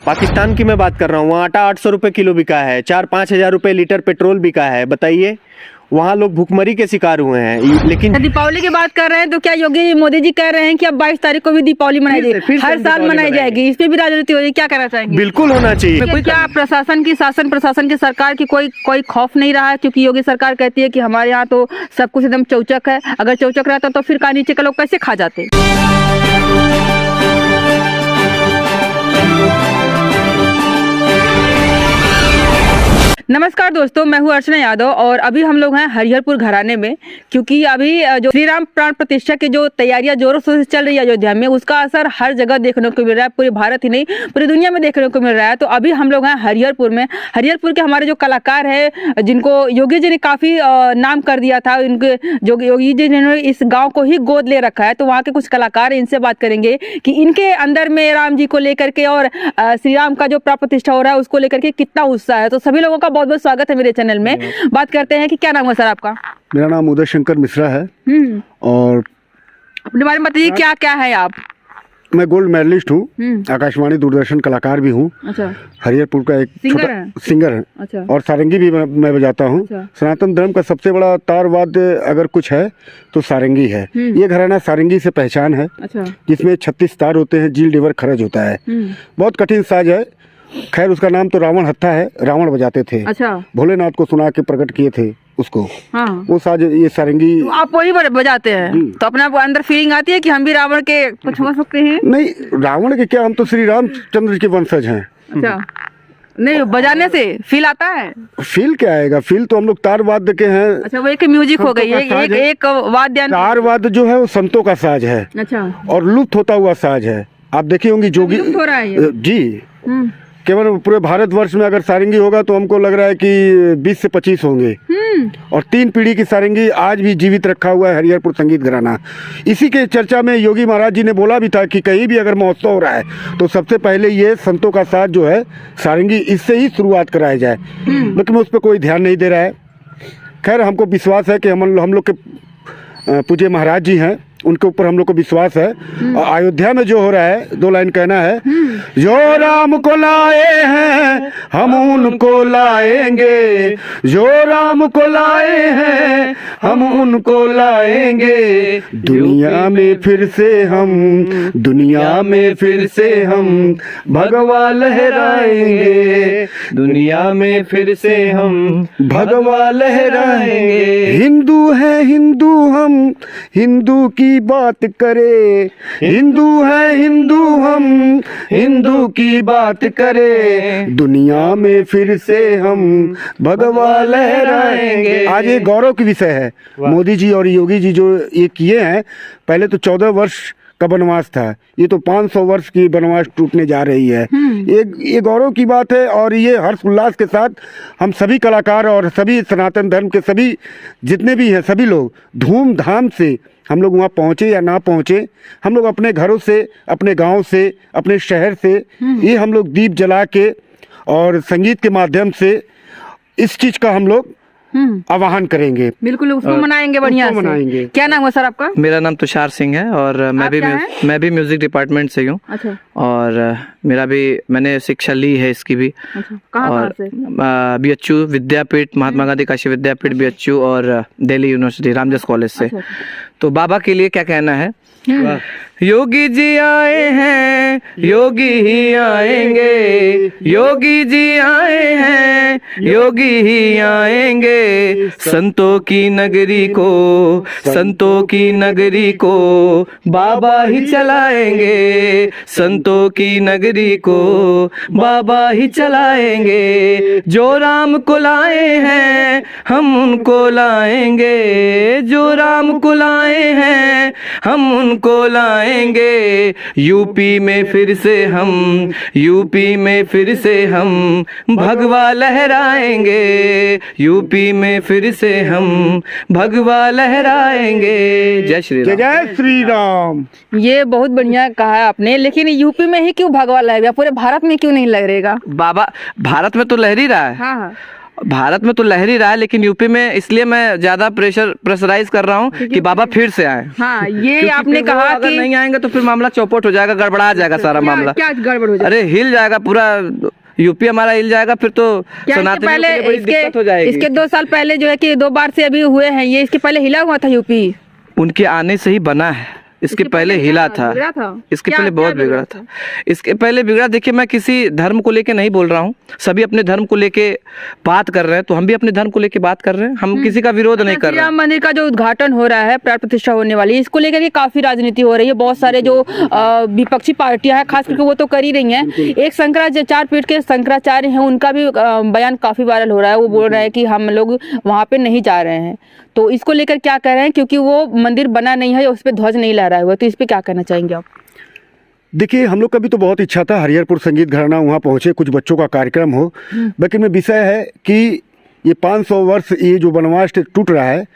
पाकिस्तान की मैं बात कर रहा हूँ, वहाँ आटा 800 रुपये किलो बिका है, 4-5 हज़ार रुपये लीटर पेट्रोल बिका है। बताइए, वहाँ लोग भूखमरी के शिकार हुए हैं। लेकिन दीपावली की बात कर रहे हैं तो क्या योगी मोदी जी कह रहे हैं कि अब 22 तारीख को भी दीपावली मनाई जाएगी, हर साल मनाई जाएगी, इस पे भी राजनीति हो रही है, क्या कहना चाहेंगे? बिल्कुल होना चाहिए। क्या प्रशासन की प्रशासन की सरकार की कोई खौफ नहीं रहा है? क्योंकि योगी सरकार कहती है कि हमारे यहाँ तो सब कुछ एकदम चौचक है, अगर चौचक रहता तो फिर का नीचे के लोग कैसे खा जाते? नमस्कार दोस्तों, मैं हूँ अर्चना यादव और अभी हम लोग हैं हरिहरपुर घराने में, क्योंकि अभी जो श्री राम प्राण प्रतिष्ठा की जो तैयारियां जोरों शोरों से चल रही है अयोध्या में, उसका असर हर जगह देखने को मिल रहा है। पूरे भारत ही नहीं, पूरी दुनिया में देखने को मिल रहा है। तो अभी हम लोग हैं हरिहरपुर में। हरिहरपुर के हमारे जो कलाकार है, जिनको योगी जी ने काफ़ी नाम कर दिया था, उनके जो योगी जी ने इस गाँव को ही गोद ले रखा है, तो वहाँ के कुछ कलाकार, इनसे बात करेंगे कि इनके अंदर में राम जी को लेकर के और श्री राम का जो प्राण प्रतिष्ठा हो रहा है उसको लेकर के कितना उत्साह है। तो सभी लोगों का बहुत बहुत स्वागत है मेरे चैनल में। बात करते हैं कि क्या नाम है सर आपका? मेरा नाम उदय शंकर मिश्रा है और अपने बारे में बताइए, क्या क्या है आप? मैं गोल्ड मेडलिस्ट हूँ, आकाशवाणी दूरदर्शन कलाकार भी हूँ। अच्छा। हरिहरपुर का एक सिंगर है। अच्छा। और सारंगी भी मैं बजाता हूँ। अच्छा। सनातन धर्म का सबसे बड़ा तारवाद्य अगर कुछ है तो सारंगी है। ये घराना सारंगी से पहचान है। अच्छा। जिसमें 36 तार होते हैं, जील डिवर खरज होता है। बहुत कठिन साज है। खैर उसका नाम तो रावण हत्था है, रावण बजाते थे। अच्छा। भोलेनाथ को सुना के प्रकट किए थे उसको। हाँ। वो साज ये सारंगी। तो आप वही बजाते हैं तो अपने अंदर फीलिंग आती है कि हम भी रावण के कुछ हो सकते हैं? नहीं, रावण के क्या, हम तो श्री रामचंद्र के वंशज हैं। अच्छा। नहीं, बजाने से फील आता है? फील क्या आएगा, फील तो हम लोग तार वाद्य के हैं। अच्छा, वो एक म्यूजिक हो गई, एक वाद्य। तार वाद्य जो है वो संतों का साज है। अच्छा। और लुप्त होता हुआ साज है। आप देखे होंगे जोगी हो रहा है जी। केवल पूरे भारतवर्ष में अगर सारंगी होगा तो हमको लग रहा है कि 20 से 25 होंगे। और 3 पीढ़ी की सारंगी आज भी जीवित रखा हुआ है हरिहरपुर संगीत घराना। इसी के चर्चा में योगी महाराज जी ने बोला भी था कि कहीं भी अगर महोत्सव हो रहा है तो सबसे पहले ये संतों का साथ जो है सारंगी, इससे ही शुरुआत कराया जाए। लेकिन उस पर कोई ध्यान नहीं दे रहा है। खैर हमको विश्वास है कि हम लोग के पूज्य महाराज जी हैं, उनके ऊपर हम लोग को विश्वास है। और अयोध्या में जो हो रहा है, 2 लाइन कहना है। जो राम को लाए हैं हम उनको लाएंगे, जो राम को लाए हैं हम उनको लाएंगे। दुनिया में फिर से हम भगवा लहराएंगे, दुनिया में फिर से हम भगवा लहराएंगे। हिंदू है हिंदू हम, हिंदू की बात करे, हिंदू है हिंदू हम, हिंदू की बात करे। दुनिया में फिर से हम भगवा लहराएंगे। आज ये गौरव की विषय है। मोदी जी और योगी जी जो ये किए हैं, पहले तो 14 वर्ष का वनवास था, ये तो 500 वर्ष की वनवास टूटने जा रही है। ये गौरव की बात है। और ये हर्ष उल्लास के साथ हम सभी कलाकार और सभी सनातन धर्म के सभी जितने भी हैं, सभी लोग धूमधाम से हम लोग वहाँ पहुँचे या ना पहुँचे, हम लोग अपने घरों से, अपने गांव से, अपने शहर से ये हम लोग दीप जला के और संगीत के माध्यम से इस चीज़ का हम लोग आवाहन करेंगे। बिल्कुल, उसको मनाएंगे, बढ़िया से मनाएंगे। क्या नाम है सर आपका? मेरा नाम तुषार सिंह है और मैं भी म्यूजिक डिपार्टमेंट से हूँ। अच्छा। और मैंने शिक्षा ली है इसकी भी। अच्छा। कहाँ से? BHU विद्यापीठ, महात्मा गांधी काशी विद्यापीठ BHU और दिल्ली यूनिवर्सिटी रामजस कॉलेज से। अच्छा। तो बाबा के लिए क्या कहना है? योगी जी आए हैं, योगी ही आएंगे, योगी जी आए हैं, योगी ही आएंगे। संतों की नगरी को बाबा ही चलाएंगे, संतों की नगरी को बाबा ही चलाएंगे। जो राम को लाए हैं हम उनको लाएंगे, जो राम को लाए हैं हम उनको लाएंगे। यूपी में फिर से हम भगवा लहराएंगे, यूपी में फिर से हम भगवा लहराएंगे। जय श्री राम। जय श्री राम। ये बहुत बढ़िया कहा है आपने, लेकिन यूपी में ही क्यों भगवा लहरेगा, पूरे भारत में क्यों नहीं लहरेगा? बाबा भारत में तो लहर ही रहा है। हाँ। भारत में तो लहर ही रहा है, लेकिन यूपी में इसलिए मैं ज्यादा प्रेशराइज कर रहा हूँ कि बाबा फिर से आए। हाँ, ये क्योंकि आपने फिर वो कहा अगर कि नहीं आएंगे तो फिर मामला चौपट हो जाएगा, गड़बड़ा जाएगा सारा मामला। क्या गड़बड़ हो जाएगा? अरे हिल जाएगा पूरा यूपी हमारा, हिल जाएगा फिर तो सनातनियों के लिए बड़ी दिक्कत हो जाएगी। इसके 2 साल पहले जो है कि 2 बार से अभी हुए हैं, ये इसके पहले हिला हुआ था यूपी। उनके आने से ही बना है, इसके पहले हिला था, इसके पहले बहुत बिगड़ा था। इसके पहले बिगड़ा, देखिए मैं किसी धर्म को लेके नहीं बोल रहा हूँ, सभी अपने धर्म को लेके बात कर रहे हैं, तो हम भी अपने धर्म को लेके बात कर रहे हैं, हम किसी का विरोध नहीं कर रहे हैं। राम मंदिर का जो उद्घाटन हो रहा है, प्राण प्रतिष्ठा होने वाली है, इसको लेकर के काफी राजनीति हो रही है। बहुत सारे जो विपक्षी पार्टियां हैं खास करके वो तो कर ही रही हैं। एक चार पीठ के शंकराचार्य हैं, उनका भी बयान काफी वायरल हो रहा है। वो बोल रहे हैं कि हम लोग वहाँ पे नहीं जा रहे हैं। तो इसको लेकर क्या कह रहे हैं, क्योंकि वो मंदिर बना नहीं है, उस पर ध्वज नहीं लहराया हुआ, तो इस पे क्या कहना चाहेंगे आप? देखिए, हम लोग का भी तो बहुत इच्छा था हरिहरपुर संगीत घराना वहाँ पहुँचे, कुछ बच्चों का कार्यक्रम हो। बाकी में विषय है कि ये 500 वर्ष ये जो वनवास टूट रहा है,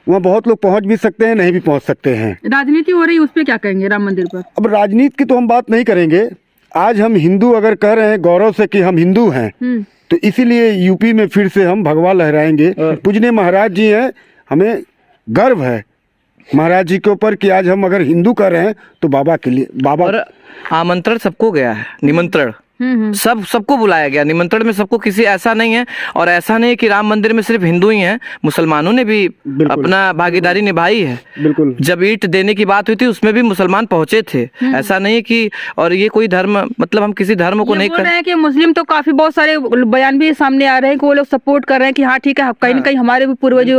वहाँ बहुत लोग पहुँच भी सकते हैं, नहीं भी पहुँच सकते हैं। राजनीति हो रही है, उस पर क्या कहेंगे राम मंदिर पर? अब राजनीति की तो हम बात नहीं करेंगे। आज हम हिंदू अगर कह रहे हैं गौरव से कि हम हिंदू हैं, तो इसीलिए यूपी में फिर से हम भगवा लहराएंगे। पूजनीय महाराज जी हैं, हमें गर्व है महाराज जी के ऊपर कि आज हम अगर हिंदू कर रहे हैं तो बाबा के लिए। बाबा और आमंत्रण सबको गया है, निमंत्रण सबको बुलाया गया, निमंत्रण में सबको, किसी ऐसा नहीं है। और ऐसा नहीं है कि राम मंदिर में सिर्फ हिंदू ही हैं, मुसलमानों ने भी अपना भागीदारी निभाई है। बिल्कुल, जब ईंट देने की बात हुई थी उसमें भी मुसलमान पहुंचे थे। ऐसा नहीं है कि, और ये कोई धर्म, मतलब हम किसी धर्म को नहीं कर रहे हैं कि मुस्लिम तो काफी बहुत सारे बयान भी सामने आ रहे हैं कि वो लोग सपोर्ट कर रहे हैं कि हाँ ठीक है, कहीं न कहीं हमारे भी पूर्वज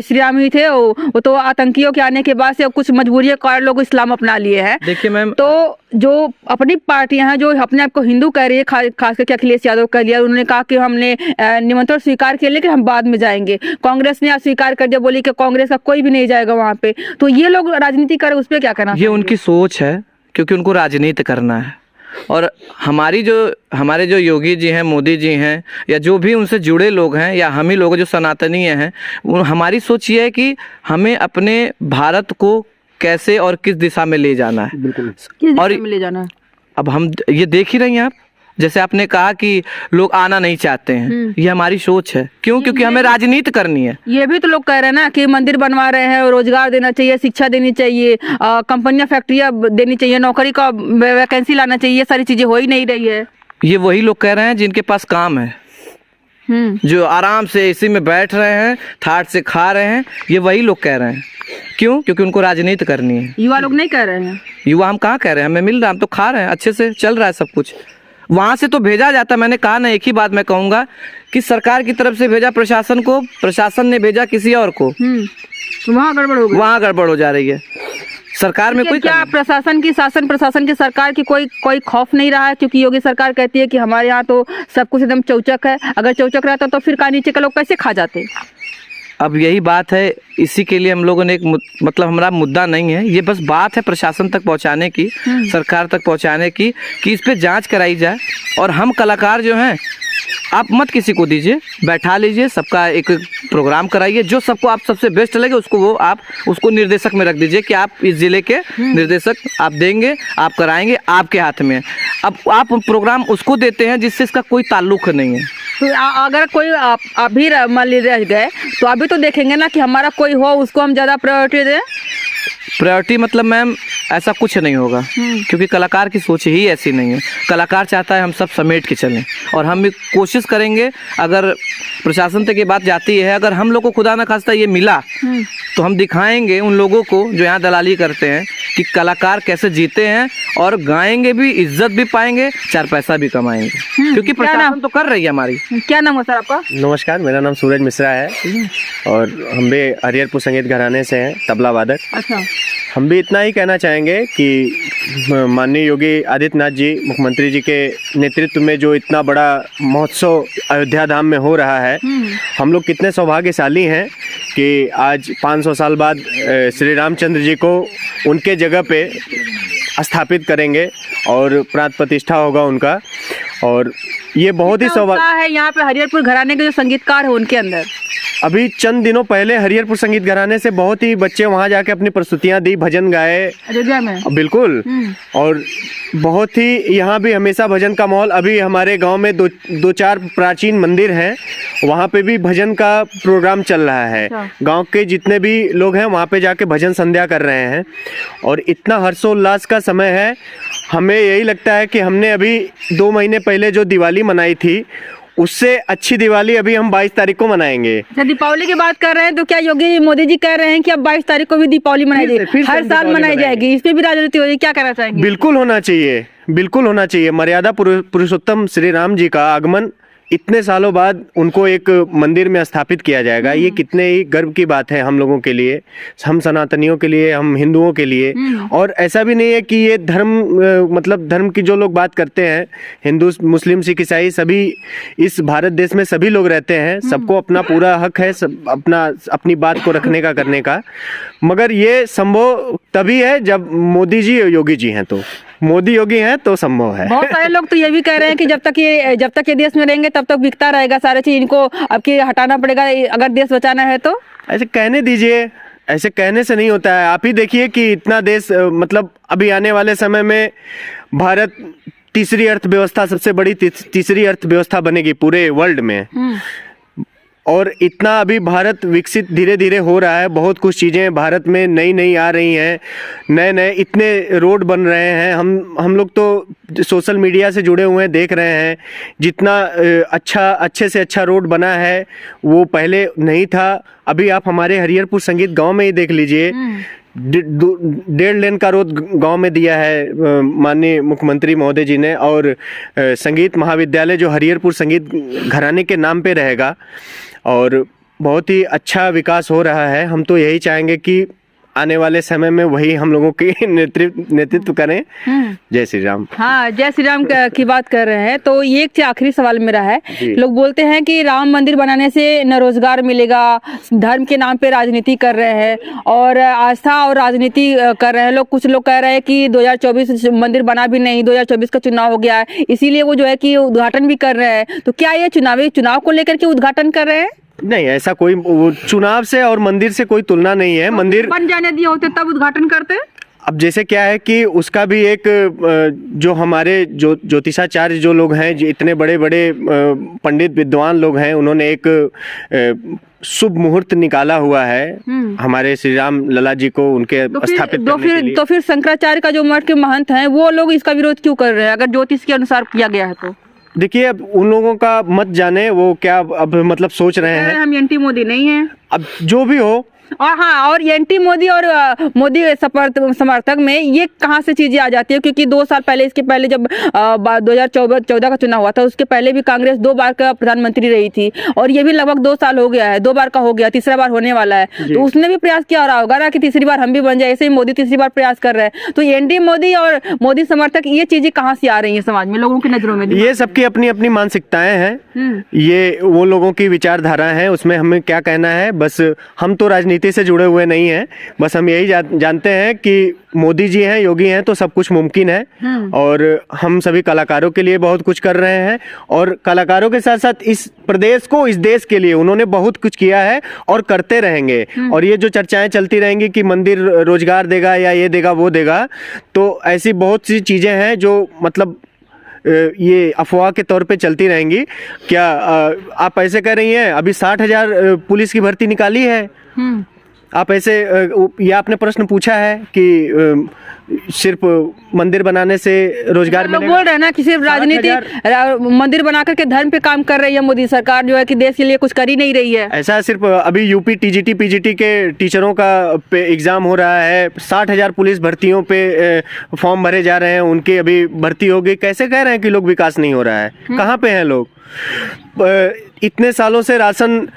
श्री राम ही थे, वो तो आतंकियों के आने के बाद से कुछ मजबूरी कारण लोग इस्लाम अपना लिए हैं। देखिए मैम, तो जो अपनी पार्टियां हैं जो अपने आप को हिंदू कह रही है, खास करके अखिलेश यादव कह लिया, उन्होंने कहा कि हमने निमंत्रण स्वीकार किया लेकिन हम बाद में जाएंगे। कांग्रेस ने आज स्वीकार कर दिया, बोली कि कांग्रेस का कोई भी नहीं जाएगा वहां पे। तो ये लोग राजनीति कर, उस पर क्या कहना? ये उनकी सोच है, क्योंकि उनको राजनीति करना है। और हमारे जो योगी जी हैं, मोदी जी हैं, या जो भी उनसे जुड़े लोग हैं, या हम ही लोग जो सनातनी हैं, हमारी सोच ये है कि हमें अपने भारत को कैसे और किस दिशा में ले जाना है। बिल्कुल, किस दिशा में ले जाना है? अब हम ये देख ही रहे हैं आप, जैसे आपने कहा कि लोग आना नहीं चाहते हैं, ये हमारी सोच है। क्यों? क्योंकि हमें राजनीति करनी है। ये भी तो लोग कह रहे हैं ना कि मंदिर बनवा रहे हैं, रोजगार देना चाहिए, शिक्षा देनी चाहिए, कंपनियां फैक्ट्रियां देनी चाहिए, नौकरी का वैकेंसी लाना चाहिए, ये सारी चीजें हो ही नहीं रही है। ये वही लोग कह रहे हैं जिनके पास काम है, जो आराम से इसी में बैठ रहे हैं, थाट से खा रहे हैं, ये वही लोग कह रहे हैं। क्यों? क्योंकि उनको राजनीति करनी है। युवा लोग नहीं कह रहे हैं। युवा हम कहाँ कह रहे हैं, हमें मिल रहा है, हम तो खा रहे हैं, अच्छे से चल रहा है सब कुछ। वहां से तो भेजा जाता है। मैंने कहा ना, एक ही बात मैं कहूंगा कि सरकार की तरफ से भेजा प्रशासन को, प्रशासन ने भेजा किसी और को, वहाँ गड़बड़ हो गई, वहाँ गड़बड़ हो जा रही है। सरकार में कोई क्या प्रशासन की सरकार की कोई खौफ नहीं रहा है? क्योंकि योगी सरकार कहती है कि हमारे यहाँ तो सब कुछ एकदम चौचक है। अगर चौचक रहता तो फिर का नीचे के लोग कैसे खा जाते? अब यही बात है, इसी के लिए हम लोगों ने मतलब हमारा मुद्दा नहीं है, ये बस बात है प्रशासन तक पहुंचाने की, सरकार तक पहुंचाने की, कि इस पे जांच कराई जाए। और हम कलाकार जो हैं, आप मत किसी को दीजिए, बैठा लीजिए, सबका एक प्रोग्राम कराइए, जो सबको आप सबसे बेस्ट लगे उसको आप उसको निर्देशक में रख दीजिए कि आप इस जिले के निर्देशक आप देंगे, आप कराएंगे, आपके हाथ में। अब आप प्रोग्राम उसको देते हैं जिससे इसका कोई ताल्लुक नहीं है। तो अगर कोई अभी मान लीजिए रह गए तो अभी तो देखेंगे ना कि हमारा कोई हो, उसको हम ज़्यादा प्रायोरिटी दें। प्रायोरिटी मतलब मैम ऐसा कुछ नहीं होगा, क्योंकि कलाकार की सोच ही ऐसी नहीं है। कलाकार चाहता है हम सब समेट के चलें, और हम भी कोशिश करेंगे। अगर प्रशासन तक ये बात जाती है, अगर हम लोग को खुदा न खास्ता ये मिला, तो हम दिखाएंगे उन लोगों को जो यहाँ दलाली करते हैं कि कलाकार कैसे जीते हैं, और गाएंगे भी, इज्जत भी पाएंगे, 4 पैसा भी कमाएंगे, क्योंकि प्रशासन तो कर रही है हमारी। क्या नाम है सर आपका? नमस्कार, मेरा नाम सूरज मिश्रा है और हम भी हरिहरपुर संगीत घराने से हैं, तबला वादक। अच्छा। हम भी इतना ही कहना चाहेंगे कि माननीय योगी आदित्यनाथ जी, मुख्यमंत्री जी के नेतृत्व में जो इतना बड़ा महोत्सव अयोध्या धाम में हो रहा है, हम लोग कितने सौभाग्यशाली हैं कि आज 500 साल बाद श्री रामचंद्र जी को उनके जगह पे स्थापित करेंगे और प्राण प्रतिष्ठा होगा उनका। और ये बहुत ही सौभाग्य है यहाँ पे हरिहरपुर घराने के जो संगीतकार है उनके अंदर। अभी चंद दिनों पहले हरिहरपुर संगीत घराने से बहुत ही बच्चे वहाँ जाके अपनी प्रस्तुतियाँ दी, भजन गाए। अयोध्या में बिल्कुल। और बहुत ही यहाँ भी हमेशा भजन का माहौल। अभी हमारे गांव में दो चार प्राचीन मंदिर हैं, वहाँ पे भी भजन का प्रोग्राम चल रहा है। गांव के जितने भी लोग हैं वहाँ पे जाके भजन संध्या कर रहे हैं और इतना हर्षोल्लास का समय है। हमें यही लगता है कि हमने अभी 2 महीने पहले जो दिवाली मनाई थी उससे अच्छी दिवाली अभी हम 22 तारीख को मनाएंगे। अच्छा, दीपावली की बात कर रहे हैं तो क्या योगी मोदी जी कह रहे हैं कि अब 22 तारीख को भी दीपावली मनाई जाएगी, हर साल मनाई जाएगी, इस पे भी राजनीति हो रही है, क्या कहना चाहेंगे? बिल्कुल होना चाहिए, बिल्कुल होना चाहिए। मर्यादा पुरुषोत्तम श्री राम जी का आगमन इतने सालों बाद उनको एक मंदिर में स्थापित किया जाएगा, ये कितने ही गर्व की बात है हम लोगों के लिए, हम सनातनियों के लिए, हम हिंदुओं के लिए। और ऐसा भी नहीं है कि ये धर्म मतलब धर्म की जो लोग बात करते हैं, हिंदू मुस्लिम सिख ईसाई सभी इस भारत देश में सभी लोग रहते हैं, सबको अपना पूरा हक है अपनी बात को रखने का, करने का। मगर ये संभव तभी है जब मोदी जी योगी जी हैं, तो मोदी योगी हैं तो संभव है। बहुत सारे लोग तो ये भी कह रहे हैं कि जब तक ये देश में रहेंगे तब तक बिकता रहेगा सारे चीज, इनको अब की हटाना पड़ेगा अगर देश बचाना है तो। ऐसे कहने दीजिए, ऐसे कहने से नहीं होता है। आप ही देखिए कि इतना देश मतलब अभी आने वाले समय में भारत तीसरी अर्थव्यवस्था, सबसे बड़ी तीसरी अर्थव्यवस्था बनेगी पूरे वर्ल्ड में। और इतना अभी भारत विकसित धीरे धीरे हो रहा है, बहुत कुछ चीज़ें भारत में नई नई आ रही हैं, नए नए इतने रोड बन रहे हैं। हम लोग तो सोशल मीडिया से जुड़े हुए हैं, देख रहे हैं जितना अच्छे से अच्छा रोड बना है वो पहले नहीं था। अभी आप हमारे हरिहरपुर संगीत गांव में ही देख लीजिए, 1.5 लेन का रोड गांव में दिया है माननीय मुख्यमंत्री महोदय जी ने। और संगीत महाविद्यालय जो हरिहरपुर संगीत घराने के नाम पे रहेगा और बहुत ही अच्छा विकास हो रहा है। हम तो यही चाहेंगे कि आने वाले समय में वही हम लोगों की नेतृत्व करें। जय श्री राम। हाँ, जय श्री राम की बात कर रहे हैं तो ये एक आखिरी सवाल मेरा है। लोग बोलते हैं कि राम मंदिर बनाने से न रोजगार मिलेगा, धर्म के नाम पे राजनीति कर रहे हैं और आस्था और राजनीति कर रहे हैं लोग। कुछ लोग कह रहे हैं कि 2024 मंदिर बना भी नहीं, 2024 का चुनाव हो गया है, इसीलिए वो जो है कि उद्घाटन भी कर रहे हैं। तो क्या ये चुनाव को लेकर के उद्घाटन कर रहे हैं? नहीं, ऐसा कोई चुनाव से और मंदिर से कोई तुलना नहीं है। मंदिर बन जाने दिए होते तब उद्घाटन करते। अब जैसे क्या है कि उसका भी एक जो हमारे ज्योतिषाचार्य जो लोग हैं, जो इतने बड़े बड़े पंडित विद्वान लोग हैं, उन्होंने एक शुभ मुहूर्त निकाला हुआ है हमारे श्री राम लला जी को उनके स्थापित करने के लिए। तो फिर शंकराचार्य का जो मठ के महंत हैं वो लोग इसका विरोध क्यों कर रहे हैं, अगर ज्योतिष के अनुसार किया गया है तो? देखिए, अब उन लोगों का मत जाने, वो क्या अब मतलब सोच रहे हैं। हम एंटी मोदी नहीं हैं। अब जो भी हो, और हाँ, और एंटी मोदी और मोदी समर्थक में ये कहाँ से चीजें आ जाती है? क्योंकि 2 साल पहले, इसके पहले जब 2014 का चुनाव हुआ था उसके पहले भी कांग्रेस 2 बार का प्रधानमंत्री रही थी और ये भी लगभग 2 साल हो गया है, 2 बार का हो गया, तीसरा बार होने वाला है। तो उसने भी प्रयास किया रहा होगा ना कि तीसरी बार हम भी बन जाए, ऐसे ही मोदी तीसरी बार प्रयास कर रहे हैं। तो एंटी मोदी और मोदी समर्थक ये चीजें कहाँ से आ रही है समाज में, लोगों की नजरों में? ये सबकी अपनी अपनी मानसिकताएं हैं, ये वो लोगों की विचारधारा है, उसमें हमें क्या कहना है। बस हम तो राजनीति से जुड़े हुए नहीं है, बस हम यही जानते हैं कि मोदी जी हैं, योगी हैं तो सब कुछ मुमकिन है। और हम सभी कलाकारों के लिए बहुत कुछ कर रहे हैं और कलाकारों के साथ साथ इस प्रदेश को, इस देश के लिए उन्होंने बहुत कुछ किया है और करते रहेंगे। और ये जो चर्चाएं चलती रहेंगी कि मंदिर रोजगार देगा या ये देगा वो देगा, तो ऐसी बहुत सी चीजें हैं जो मतलब ये अफवाह के तौर पे चलती रहेंगी। क्या आप ऐसे कह रही हैं? अभी 60,000 पुलिस की भर्ती निकाली है। आप ऐसे ये आपने प्रश्न पूछा है कि सिर्फ मंदिर बनाने से रोजगार मिलेगा? लोग बोल रहे हैं ना कि सिर्फ राजनीति, मंदिर बना करके धर्म पे काम कर रही है मोदी सरकार, जो है कि देश के लिए कुछ कर ही नहीं रही है। ऐसा सिर्फ अभी यूपी टीजीटी पीजीटी के टीचरों का पे एग्जाम हो रहा है, 60,000 पुलिस भर्तियों पे फॉर्म भरे जा रहे हैं, उनकी अभी भर्ती होगी। कैसे कह रहे हैं कि लोग विकास नहीं हो रहा है? कहाँ पे हैं लोग? इतने सालों से राशन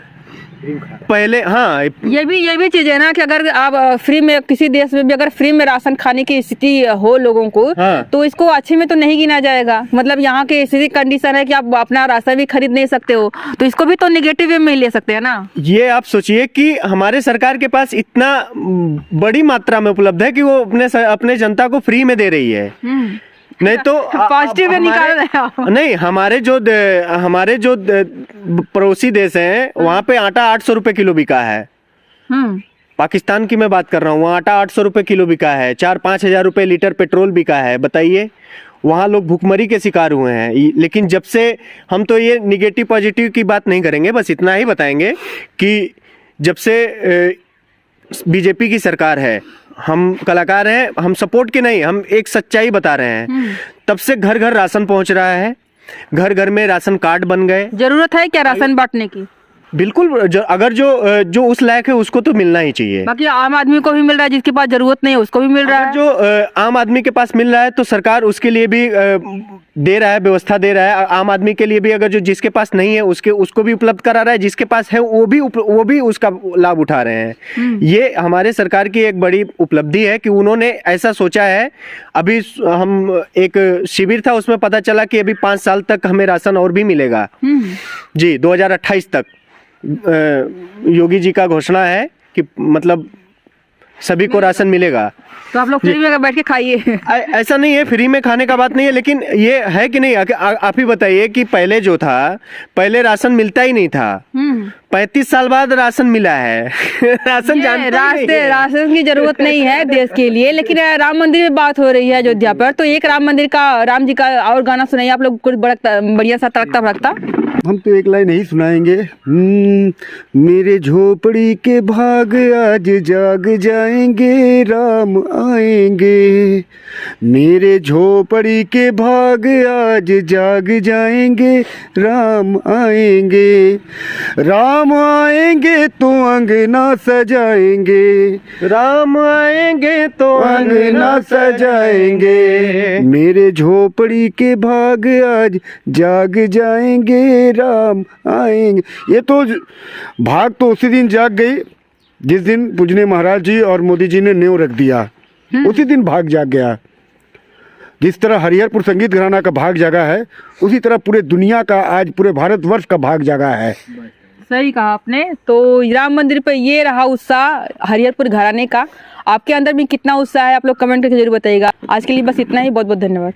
पहले, हाँ, ये भी चीज है ना कि अगर आप फ्री में, किसी देश में भी अगर फ्री में राशन खाने की स्थिति हो लोगों को, हाँ, तो इसको अच्छे में तो नहीं गिना जाएगा। मतलब यहाँ की स्थिति कंडीशन है कि आप अपना राशन भी खरीद नहीं सकते हो, तो इसको भी तो नेगेटिव वे में ले सकते हैं ना। ये आप सोचिए कि हमारे सरकार के पास इतना बड़ी मात्रा में उपलब्ध है कि वो अपने जनता को फ्री में दे रही है। नहीं तो पॉजिटिव में निकाल रहे हैं आप। नहीं, हमारे जो पड़ोसी देश हैं वहाँ पे आटा 800 रुपए किलो बिका है। पाकिस्तान की मैं बात कर रहा हूँ, वहाँ आटा 800 रुपए किलो बिका है, 4-5 हजार रुपए लीटर पेट्रोल बिका है। बताइए, वहाँ लोग भूखमरी के शिकार हुए हैं। लेकिन जब से हम तो ये निगेटिव पॉजिटिव की बात नहीं करेंगे, बस इतना ही बताएंगे कि जब से बीजेपी की सरकार है, हम कलाकार हैं, हम सपोर्ट के नहीं, हम एक सच्चाई बता रहे हैं। तब से घर घर राशन पहुंच रहा है, घर घर में राशन कार्ड बन गए। जरूरत है क्या राशन बांटने की? बिल्कुल, अगर जो उस लायक है उसको तो मिलना ही चाहिए। बाकी आम आदमी को भी मिल रहा है, जिसके पास जरूरत नहीं है उसको भी मिल रहा है। जो आम आदमी के पास मिल रहा है तो सरकार उसके लिए भी दे रहा है, व्यवस्था दे रहा है। आम आदमी के लिए भी, अगर जो जिसके पास नहीं है उसको भी उपलब्ध करा रहा है, जिसके पास है वो भी उसका लाभ उठा रहे हैं। ये हमारे सरकार की एक बड़ी उपलब्धि है कि उन्होंने ऐसा सोचा है। अभी हम एक शिविर था, उसमें पता चला कि अभी 5 साल तक हमें राशन और भी मिलेगा जी, 2028 तक योगी जी का घोषणा है कि मतलब सभी को राशन मिलेगा। तो आप लोग फ्री में बैठ के खाइए। ऐसा नहीं है, फ्री में खाने का बात नहीं है, लेकिन ये है कि नहीं, आप ही बताइए कि पहले जो था, पहले राशन मिलता ही नहीं था। 35 साल बाद राशन मिला है। राशन राशन की जरूरत नहीं है देश के लिए। लेकिन राम मंदिर में बात हो रही है अयोध्या पर, तो एक राम मंदिर का, राम जी का और गाना सुनाइए आप लोग, कुछ बढ़िया सा तड़कता भड़कता। हम तो एक लाइन ही सुनाएंगे। मेरे झोपड़ी के भाग आज जाग जाएंगे, राम आएंगे। मेरे झोपड़ी के भाग आज जाग जाएंगे, राम आएंगे। राम आएंगे तो अंगना सजाएंगे, राम आएंगे तो अंगना सजाएंगे। मेरे झोपड़ी के भाग आज जाग जाएंगे, राम आएंगे। ये तो भाग तो उसी दिन जाग गई जिस दिन पूजनीय महाराज जी और मोदी जी ने न्यों रख दिया, उसी दिन भाग जाग गया। जिस तरह हरिहरपुर संगीत घराना का भाग जागा है, उसी तरह पूरे दुनिया का, आज पूरे भारतवर्ष का भाग जागा है। सही कहा आपने। तो राम मंदिर पे ये रहा उत्साह हरिहरपुर घराने का। आपके अंदर भी कितना उत्साह है आप लोग कमेंट करके जरूर बताइएगा। आज के लिए बस इतना ही, बहुत बहुत धन्यवाद।